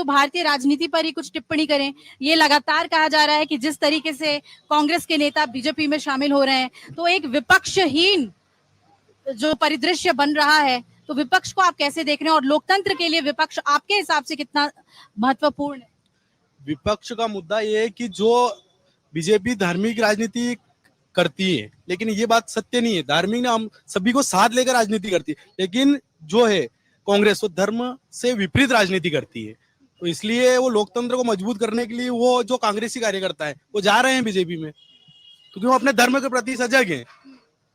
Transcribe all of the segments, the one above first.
तो भारतीय राजनीति पर ही कुछ टिप्पणी करें। ये लगातार कहा जा रहा है कि जिस तरीके से कांग्रेस के नेता बीजेपी में शामिल हो रहे हैं, तो एक विपक्षहीन जो परिदृश्य बन रहा है, तो विपक्ष को आप कैसे देख रहे हैं और लोकतंत्र के लिए विपक्ष आपके हिसाब से कितना महत्वपूर्ण है? विपक्ष का मुद्दा ये है कि जो बीजेपी धार्मिक राजनीति करती है, लेकिन ये बात सत्य नहीं है। धार्मिक हम सभी को साथ लेकर राजनीति करती है, लेकिन जो है कांग्रेस वो धर्म से विपरीत राजनीति करती है। तो इसलिए वो लोकतंत्र को मजबूत करने के लिए वो जो कांग्रेसी कार्यकर्ता है वो जा रहे हैं बीजेपी में, क्योंकि वो अपने धर्म के प्रति सजग है।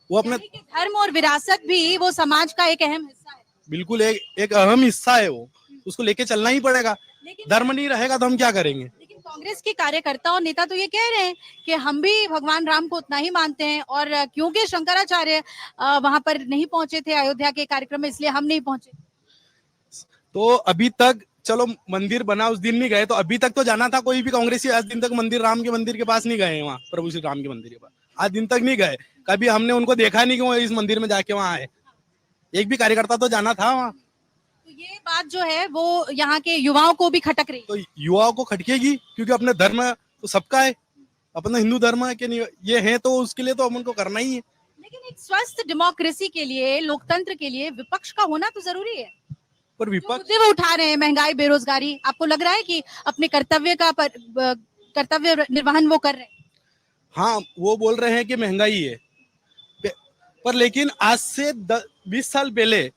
वो अपने धर्म और विरासत भी वो समाज का एक अहम हिस्सा है। बिल्कुल एक अहम हिस्सा है, वो उसको लेके चलना ही पड़ेगा। धर्म नहीं रहेगा तो हम क्या करेंगे? लेकिन कांग्रेस के कार्यकर्ता और नेता तो ये कह रहे हैं कि हम भी भगवान राम को उतना ही मानते हैं, और क्योंकि शंकराचार्य वहां पर नहीं पहुंचे थे अयोध्या के कार्यक्रम में, इसलिए हम नहीं पहुंचे। तो अभी तक चलो मंदिर बना उस दिन नहीं गए, तो अभी तक तो जाना था। कोई भी कांग्रेसी आज दिन तक मंदिर राम के मंदिर के पास नहीं गए, वहाँ प्रभु श्री राम के मंदिर के पास आज दिन तक नहीं गए। कभी हमने उनको देखा नहीं कि वो इस मंदिर में जाके वहाँ आए। एक भी कार्यकर्ता तो जाना था वहाँ। तो ये बात जो है वो यहाँ के युवाओं को भी खटक रही है। तो युवाओं को खटकेगी, क्योंकि अपने धर्म तो सबका है, अपना हिंदू धर्म है कि नहीं ये है, तो उसके लिए तो हम उनको करना ही है। लेकिन एक स्वस्थ डेमोक्रेसी के लिए, लोकतंत्र के लिए विपक्ष का होना तो जरूरी है। पर विपक्ष मुद्दे वो उठा रहे हैं, महंगाई, बेरोजगारी, आपको लग रहा है कि अपने कर्तव्य निर्वहन वो कर रहे हैं? हाँ, वो बोल रहे हैं कि महंगाई है, पर लेकिन आज से 20 साल पहले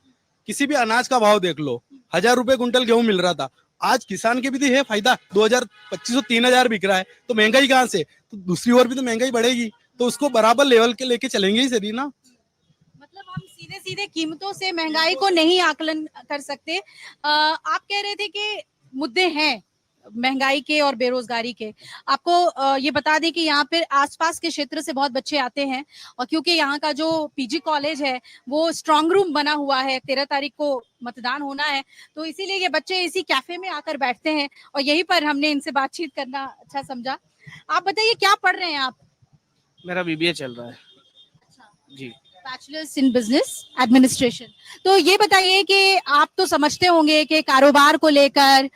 किसी भी अनाज का भाव देख लो, 1000 रुपए कुंटल गेहूं मिल रहा था। आज किसान के भी तो है फायदा, 2000, 2500, 3000 बिक रहा है। तो महंगाई कहाँ से? तो दूसरी ओर भी तो महंगाई बढ़ेगी, तो उसको बराबर लेवल के लेके चलेंगे ही सही ना। मतलब हम सीधे सीधे कीमतों से महंगाई को नहीं आकलन कर सकते। आप कह रहे थे कि मुद्दे हैं महंगाई के और बेरोजगारी के। आपको ये बता दें कि यहाँ पे आसपास के क्षेत्र से बहुत बच्चे आते हैं, और क्योंकि यहाँ का जो पीजी कॉलेज है वो स्ट्रांग रूम बना हुआ है, 13 तारीख को मतदान होना है, तो इसीलिए ये बच्चे इसी कैफे में आकर बैठते हैं, और यहीं पर हमने इनसे बातचीत करना अच्छा समझा। आप बताइए क्या पढ़ रहे हैं आप? मेरा बीबीए चल रहा है। अच्छा जी, बैचलर्स इन बिजनेस एडमिनिस्ट्रेशन। तो ये बताइए कि आप तो समझते होंगे कि कारोबार को लेकर,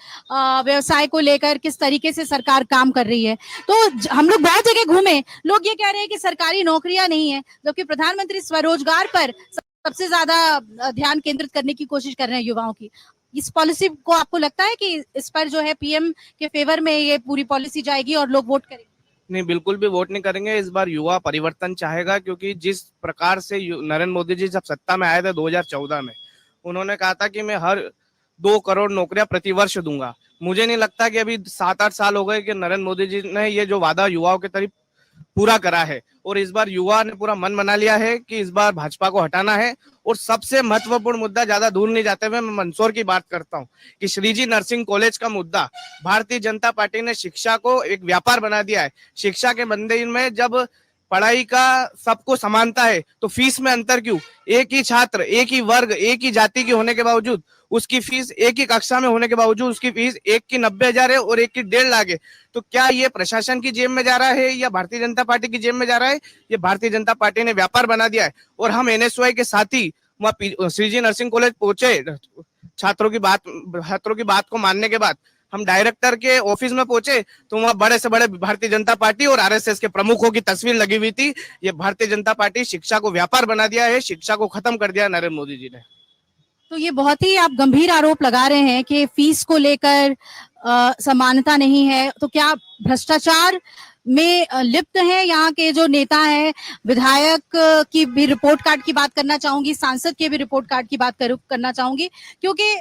व्यवसाय को लेकर किस तरीके से सरकार काम कर रही है। तो हम लोग बहुत जगह घूमे, लोग ये कह रहे हैं कि सरकारी नौकरियां नहीं है, जबकि प्रधानमंत्री स्वरोजगार पर सबसे ज्यादा ध्यान केंद्रित करने की कोशिश कर रहे हैं युवाओं की। इस पॉलिसी को आपको लगता है कि इस पर जो है पीएम के फेवर में ये पूरी पॉलिसी जाएगी और लोग वोट करेंगे? नहीं, बिल्कुल भी वोट नहीं करेंगे। इस बार युवा परिवर्तन चाहेगा, क्योंकि जिस प्रकार से नरेंद्र मोदी जी जब सत्ता में आए थे 2014 में, उन्होंने कहा था कि मैं हर 2 करोड़ नौकरियां प्रति वर्ष दूंगा। मुझे नहीं लगता कि अभी 7-8 साल हो गए कि नरेंद्र मोदी जी ने ये जो वादा युवाओं के तरफ पूरा करा है, और इस बार युवा ने पूरा मन बना लिया है कि इस बार भाजपा को हटाना है। और सबसे महत्वपूर्ण मुद्दा, ज्यादा दूर नहीं जाते हुए मैं मंदसौर की बात करता हूं, कि श्रीजी नर्सिंग कॉलेज का मुद्दा, भारतीय जनता पार्टी ने शिक्षा को एक व्यापार बना दिया है। शिक्षा के मंदिर में जब पढ़ाई का सबको समानता है, तो फीस में अंतर क्यों? एक ही छात्र, एक ही वर्ग, एक ही जाति की होने के बावजूद उसकी फीस, एक ही कक्षा में होने के बावजूद उसकी फीस एक की 90,000 है और एक की 1.5 लाख है। तो क्या ये प्रशासन की जेब में जा रहा है या भारतीय जनता पार्टी की जेब में जा रहा है? ये भारतीय जनता पार्टी ने व्यापार बना दिया है। और हम एनएसवाई के साथ ही वहाँ श्रीजी नर्सिंग कॉलेज पहुंचे, छात्रों की बात को मानने के बाद हम डायरेक्टर के ऑफिस में पहुंचे, तो वहाँ बड़े से बड़े भारतीय जनता पार्टी और आरएसएस के प्रमुखों की तस्वीर लगी हुई थी। ये भारतीय जनता पार्टी शिक्षा को व्यापार बना दिया है, शिक्षा को खत्म कर दिया नरेंद्र मोदी जी ने। तो ये बहुत ही आप गंभीर आरोप लगा रहे हैं कि फीस को लेकर समानता नहीं है। तो क्या भ्रष्टाचार में लिप्त है यहाँ के जो नेता हैं? विधायक की भी रिपोर्ट कार्ड की बात करना चाहूंगी, सांसद के भी रिपोर्ट कार्ड की बात करना चाहूंगी, क्योंकि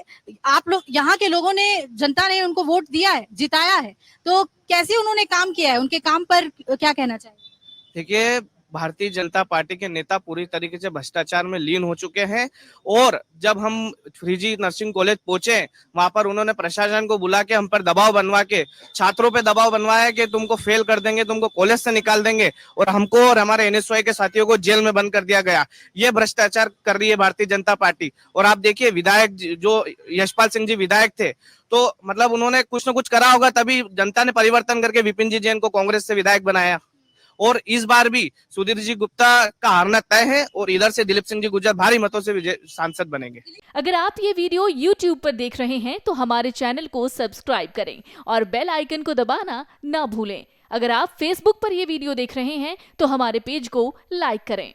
आप लोग, यहाँ के लोगों ने, जनता ने उनको वोट दिया है, जिताया है, तो कैसे उन्होंने काम किया है, उनके काम पर क्या कहना चाहिए? देखिए, भारतीय जनता पार्टी के नेता पूरी तरीके से भ्रष्टाचार में लीन हो चुके हैं। और जब हम श्रीजी नर्सिंग कॉलेज पहुंचे, वहां पर उन्होंने प्रशासन को बुला के हम पर दबाव बनवा के, छात्रों पे दबाव बनवाया कि तुमको फेल कर देंगे, तुमको कॉलेज से निकाल देंगे, और हमको और हमारे एनएसवाई के साथियों को जेल में बंद कर दिया गया। ये भ्रष्टाचार कर रही है भारतीय जनता पार्टी। और आप देखिए, विधायक जो यशपाल सिंह जी विधायक थे, तो मतलब उन्होंने कुछ न कुछ करा होगा, तभी जनता ने परिवर्तन करके विपिन जी जैन को कांग्रेस से विधायक बनाया। और इस बार भी सुधीर जी गुप्ता का हारना तय है और इधर से दिलीप सिंह जी गुर्जर भारी मतों से विजय सांसद बनेंगे। अगर आप ये वीडियो YouTube पर देख रहे हैं तो हमारे चैनल को सब्सक्राइब करें और बेल आइकन को दबाना ना भूलें। अगर आप Facebook पर ये वीडियो देख रहे हैं तो हमारे पेज को लाइक करें।